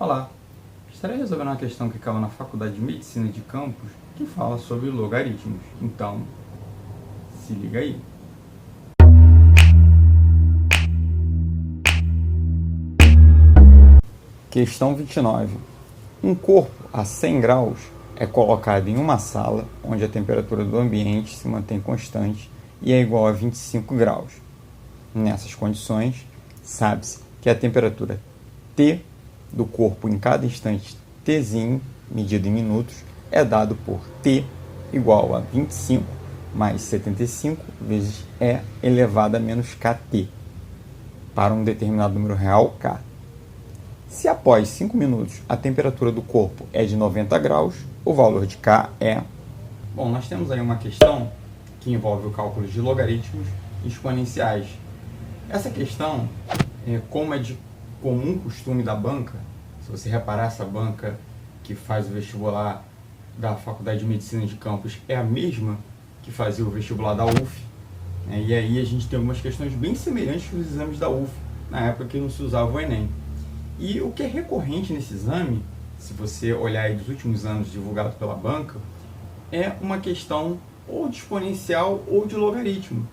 Olá, estarei resolvendo uma questão que caiu na Faculdade de Medicina de Campos que fala sobre logaritmos. Então, se liga aí. Questão 29. Um corpo a 100 graus é colocado em uma sala onde a temperatura do ambiente se mantém constante e é igual a 25 graus. Nessas condições, sabe-se que a temperatura T do corpo em cada instante Tzinho, medido em minutos, é dado por T igual a 25 mais 75 vezes E elevado a menos KT, para um determinado número real K. Se após 5 minutos a temperatura do corpo é de 90 graus, o valor de K é... Bom, nós temos aí uma questão que envolve o cálculo de logaritmos exponenciais. Essa questão, como é de comum costume da banca, se você reparar, essa banca que faz o vestibular da Faculdade de Medicina de Campos é a mesma que fazia o vestibular da UF, e aí a gente tem algumas questões bem semelhantes com os exames da UF, na época que não se usava o Enem. E o que é recorrente nesse exame, se você olhar aí dos últimos anos divulgado pela banca, é uma questão ou de exponencial ou de logaritmo.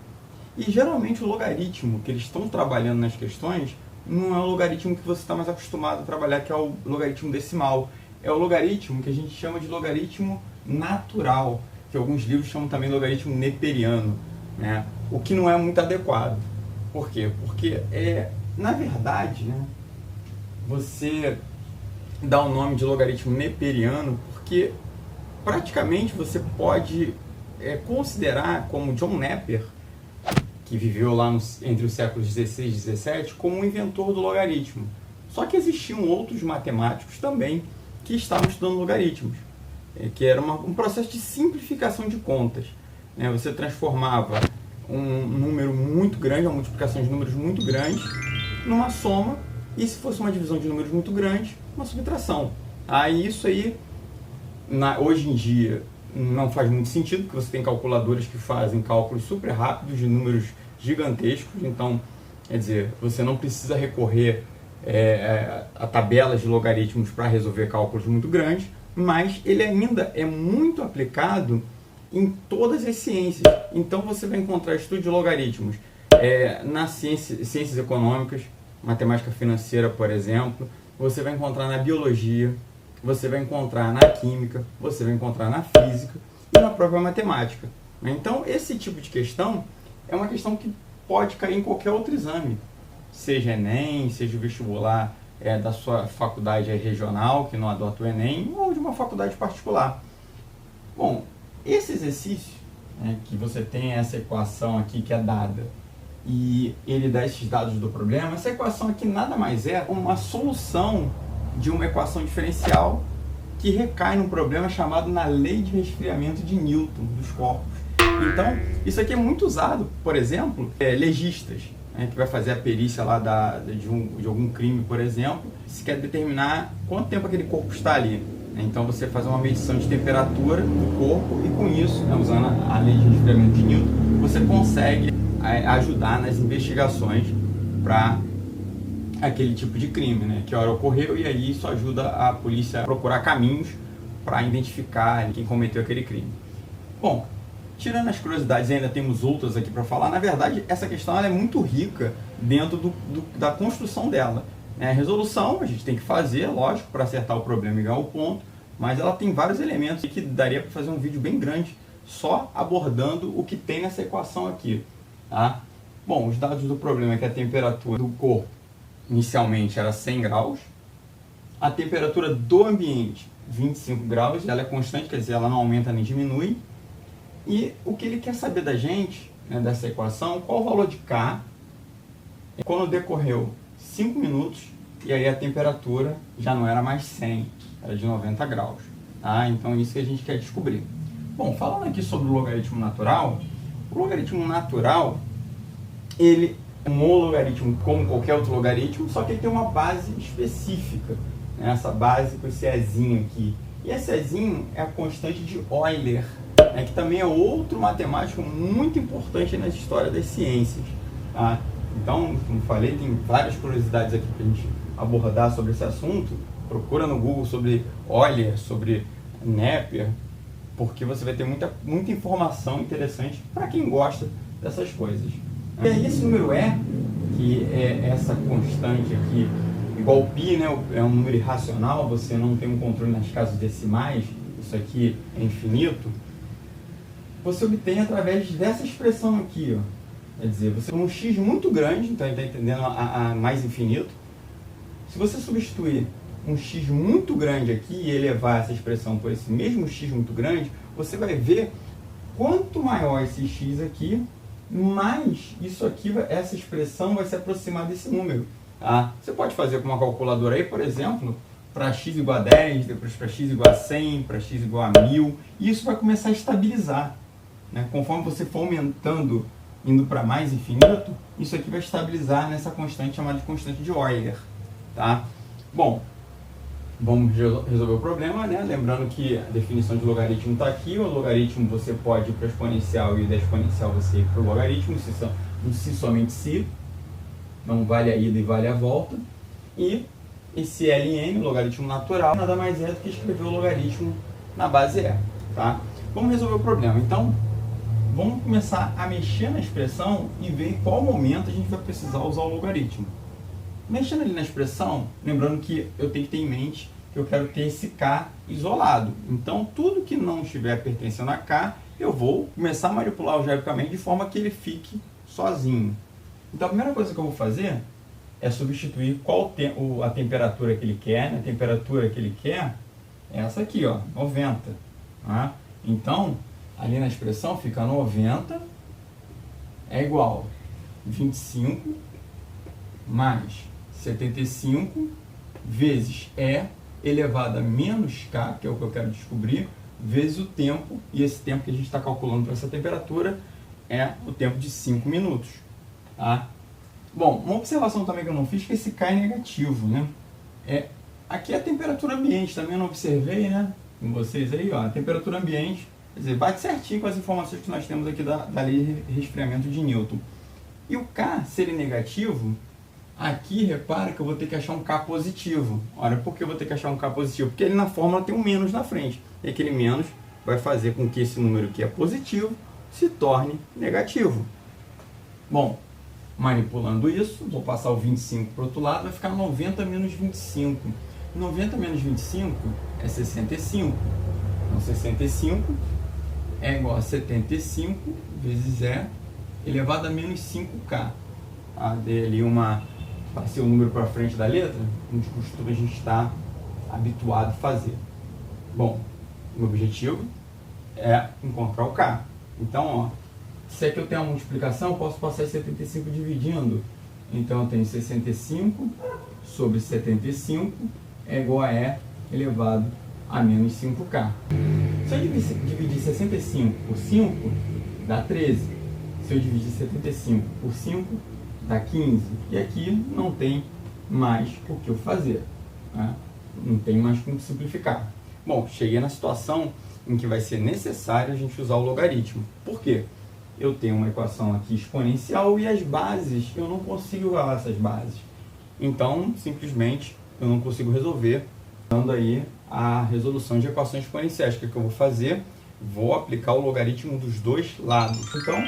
E geralmente o logaritmo que eles estão trabalhando nas questões não é o logaritmo que você está mais acostumado a trabalhar, que é o logaritmo decimal. É o logaritmo que a gente chama de logaritmo natural, que alguns livros chamam também de logaritmo neperiano, né? O que não é muito adequado. Por quê? Porque, na verdade, né, você dá o nome de logaritmo neperiano porque praticamente você pode considerar como John Napier, que viveu lá entre os séculos 16 e 17, como um inventor do logaritmo. Só que existiam outros matemáticos também que estavam estudando logaritmos, que era um processo de simplificação de contas. Você transformava um número muito grande, uma multiplicação de números muito grandes, numa soma, e se fosse uma divisão de números muito grande, uma subtração. Isso aí, hoje em dia, não faz muito sentido, porque você tem calculadoras que fazem cálculos super rápidos de números gigantescos. Então, quer dizer, você não precisa recorrer a tabelas de logaritmos para resolver cálculos muito grandes, mas ele ainda é muito aplicado em todas as ciências. Então, você vai encontrar estudo de logaritmos nas ciências econômicas, matemática financeira, por exemplo, você vai encontrar na biologia, você vai encontrar na química, você vai encontrar na física e na própria matemática. Então, esse tipo de questão é uma questão que pode cair em qualquer outro exame, seja Enem, seja o vestibular da sua faculdade regional, que não adota o Enem, ou de uma faculdade particular. Bom, esse exercício, que você tem essa equação aqui que é dada, e ele dá esses dados do problema, essa equação aqui nada mais é uma solução de uma equação diferencial que recai num problema chamado na lei de resfriamento de Newton dos corpos. Então, isso aqui é muito usado, por exemplo, legistas, que vai fazer a perícia lá de algum crime, por exemplo, se quer determinar quanto tempo aquele corpo está ali. Então, você faz uma medição de temperatura do corpo e com isso, usando a lei de resfriamento de Newton, você consegue ajudar nas investigações para aquele tipo de crime, que hora ocorreu, e aí isso ajuda a polícia a procurar caminhos para identificar quem cometeu aquele crime. Bom, tirando as curiosidades, ainda temos outras aqui para falar. Na verdade, essa questão ela é muito rica dentro da construção dela. A resolução a gente tem que fazer, lógico, para acertar o problema e ganhar o ponto, mas ela tem vários elementos que daria para fazer um vídeo bem grande só abordando o que tem nessa equação aqui. Tá? Bom, os dados do problema é que a temperatura do corpo inicialmente era 100 graus, a temperatura do ambiente 25 graus, ela é constante, quer dizer, ela não aumenta nem diminui, e o que ele quer saber da gente, dessa equação, qual o valor de K quando decorreu 5 minutos, e aí a temperatura já não era mais 100, era de 90 graus. Tá? Então isso que a gente quer descobrir. Bom, falando aqui sobre o logaritmo natural, o logaritmo natural, ele é um logaritmo como qualquer outro logaritmo, só que ele tem uma base específica. Essa base com esse Ezinho aqui. E esse Ezinho é a constante de Euler, que também é outro matemático muito importante na história das ciências. Tá? Então, como falei, tem várias curiosidades aqui para a gente abordar sobre esse assunto, procura no Google sobre Euler, sobre Napier, porque você vai ter muita informação interessante para quem gosta dessas coisas. E aí esse número E, que é essa constante aqui, igual π, né, é um número irracional, você não tem um controle nas casas decimais, isso aqui é infinito, você obtém através dessa expressão aqui, ó. Quer dizer, você tem um x muito grande, então ele está entendendo a mais infinito. Se você substituir um x muito grande aqui e elevar essa expressão por esse mesmo x muito grande, você vai ver quanto maior esse x aqui, mais isso aqui, essa expressão vai se aproximar desse número. Tá? Você pode fazer com uma calculadora aí, por exemplo, para x igual a 10, depois para x igual a 100, para x igual a 1000, e isso vai começar a estabilizar. Né? Conforme você for aumentando, indo para mais infinito, isso aqui vai estabilizar nessa constante chamada de constante de Euler. Tá? Bom, vamos resolver o problema, né? Lembrando que a definição de logaritmo está aqui. O logaritmo você pode ir para a exponencial e da exponencial você ir para o logaritmo, se somente se. Não vale a ida e vale a volta. E esse ln, o logaritmo natural, nada mais é do que escrever o logaritmo na base E. Tá? Vamos resolver o problema. Então, vamos começar a mexer na expressão e ver em qual momento a gente vai precisar usar o logaritmo. Mexendo ali na expressão, lembrando que eu tenho que ter em mente que eu quero ter esse k isolado. Então, tudo que não estiver pertencendo a k, eu vou começar a manipular algebricamente de forma que ele fique sozinho. Então, a primeira coisa que eu vou fazer é substituir a temperatura que ele quer. A temperatura que ele quer é essa aqui, ó, 90. Tá? Então, ali na expressão fica 90 é igual a 25 mais 75 vezes E elevado a menos K, que é o que eu quero descobrir, vezes o tempo, e esse tempo que a gente está calculando para essa temperatura é o tempo de 5 minutos. Tá? Bom, uma observação também que eu não fiz é que esse K é negativo, né? Aqui é a temperatura ambiente, também eu não observei, né? Com vocês aí, ó, a temperatura ambiente, quer dizer, bate certinho com as informações que nós temos aqui da lei de resfriamento de Newton. E o K, se ele é negativo, aqui repara que eu vou ter que achar um K positivo. Olha, por que eu vou ter que achar um K positivo? Porque ele na fórmula tem um menos na frente. E aquele menos vai fazer com que esse número que é positivo se torne negativo. Bom, manipulando isso, vou passar o 25 para o outro lado, vai ficar 90 menos 25. 90 menos 25 é 65. Então, 65 é igual a 75 vezes E elevado a menos 5K. Dei ali passei o número para frente da letra, como de costume a gente está habituado a fazer. Bom, o objetivo é encontrar o K. Então, ó, se aqui eu tenho a multiplicação, eu posso passar esse 75 dividindo. Então, eu tenho 65 sobre 75 é igual a E elevado a menos 5K. Se eu dividir 65 por 5, dá 13. Se eu dividir 75 por 5, dá 15. E aqui não tem mais o que eu fazer. Né? Não tem mais como simplificar. Bom, cheguei na situação em que vai ser necessário a gente usar o logaritmo. Por quê? Eu tenho uma equação aqui exponencial e as bases, eu não consigo usar essas bases. Então, simplesmente, eu não consigo resolver dando aí a resolução de equações exponenciais. O que eu vou fazer? Vou aplicar o logaritmo dos dois lados. Então,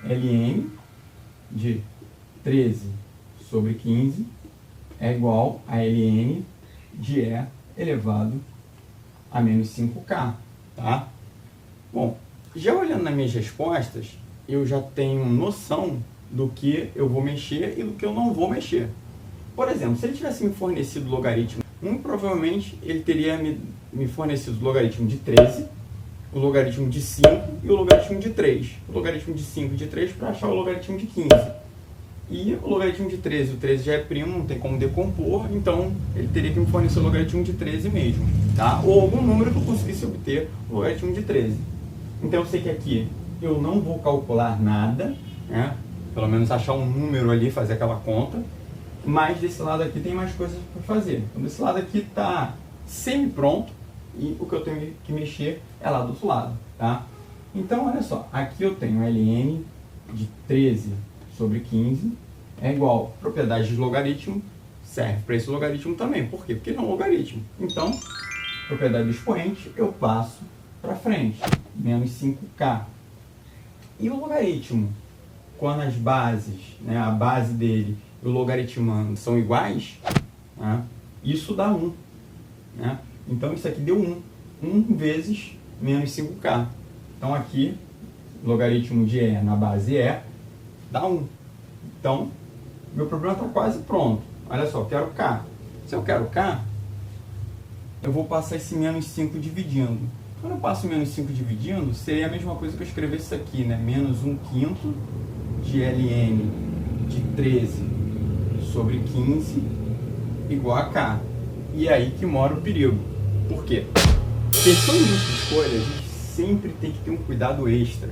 ln de 13 sobre 15 é igual a ln de E elevado a menos 5K. Tá? Bom, já olhando nas minhas respostas, eu já tenho noção do que eu vou mexer e do que eu não vou mexer. Por exemplo, se ele tivesse me fornecido o logaritmo 1, provavelmente ele teria me fornecido o logaritmo de 13, o logaritmo de 5 e o logaritmo de 3. O logaritmo de 5 e de 3 para achar o logaritmo de 15. E o logaritmo de 13, o 13 já é primo, não tem como decompor, então ele teria que me fornecer o logaritmo de 13 mesmo. Tá? Ou algum número que eu conseguisse obter o logaritmo de 13. Então eu sei que aqui eu não vou calcular nada, né? Pelo menos achar um número ali, fazer aquela conta. Mas desse lado aqui tem mais coisas para fazer. Então desse lado aqui está semi-pronto e o que eu tenho que mexer é lá do outro lado. Tá? Então olha só, aqui eu tenho ln de 13 sobre 15 é igual a propriedade de logaritmo serve para esse logaritmo também. Por quê? Porque ele é um logaritmo. Então, propriedade do expoente, eu passo para frente. Menos 5k. E o logaritmo, quando as bases, né, a base dele e o logaritmando são iguais, né, isso dá 1. Né? Então, isso aqui deu 1. 1 vezes menos 5k. Então, aqui, logaritmo de E na base E dá 1. Então, meu problema está quase pronto. Olha só, eu quero k. Se eu quero k, eu vou passar esse menos 5 dividindo. Quando eu passo menos 5 dividindo, seria a mesma coisa que eu escrever isso aqui, né? Menos 1/5 de ln de 13 sobre 15 igual a k. E é aí que mora o perigo. Por quê? Questão de múltipla escolha, a gente sempre tem que ter um cuidado extra.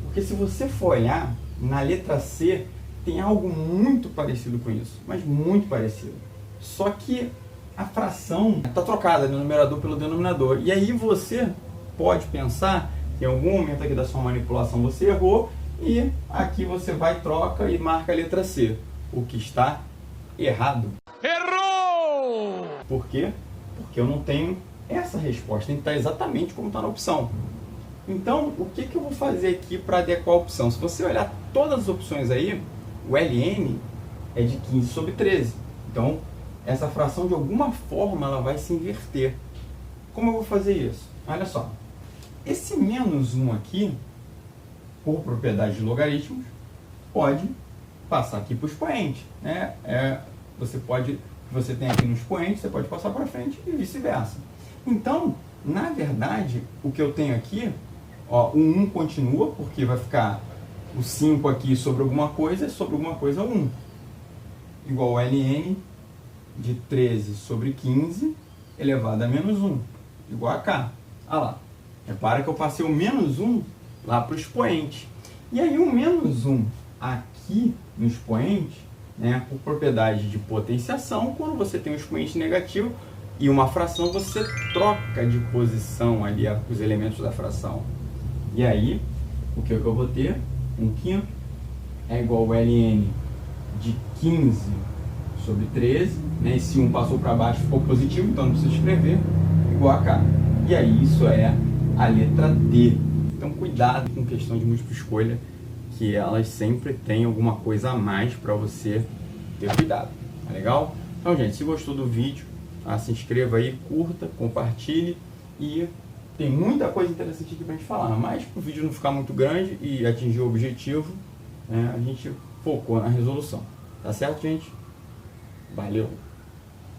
Porque se você for olhar, na letra C tem algo muito parecido com isso, mas muito parecido. Só que a fração está trocada no numerador pelo denominador. E aí você pode pensar que em algum momento aqui da sua manipulação você errou e aqui você vai, troca e marca a letra C, o que está errado. Errou! Por quê? Porque eu não tenho essa resposta, tem que estar exatamente como está na opção. Então, o que eu vou fazer aqui para adequar a opção? Se você olhar todas as opções aí, o ln é de 15 sobre 13. Então, essa fração de alguma forma ela vai se inverter. Como eu vou fazer isso? Olha só. Esse menos 1 aqui, por propriedade de logaritmos, pode passar aqui para o expoente. Né? Você tem aqui no expoente, você pode passar para frente e vice-versa. Então, na verdade, o que eu tenho aqui, ó, o 1 continua, porque vai ficar o 5 aqui sobre alguma coisa 1. Igual a ln de 13 sobre 15 elevado a menos 1, igual a k. Olha lá. Repara que eu passei o menos 1 lá para o expoente. E aí o menos 1 aqui no expoente, né, por propriedade de potenciação, quando você tem um expoente negativo e uma fração, você troca de posição ali os elementos da fração. E aí, o que eu vou ter? 1/5 é igual a ln de 15 sobre 13, né? Esse 1 passou para baixo, ficou positivo, então não precisa escrever, igual a k. E aí isso é a letra D. Então cuidado com questão de múltipla escolha, que elas sempre têm alguma coisa a mais para você ter cuidado. Tá legal? Então, gente, se gostou do vídeo, se inscreva aí, curta, compartilhe, e tem muita coisa interessante aqui para a gente falar, mas para o vídeo não ficar muito grande e atingir o objetivo, né, a gente focou na resolução. Tá certo, gente? Valeu!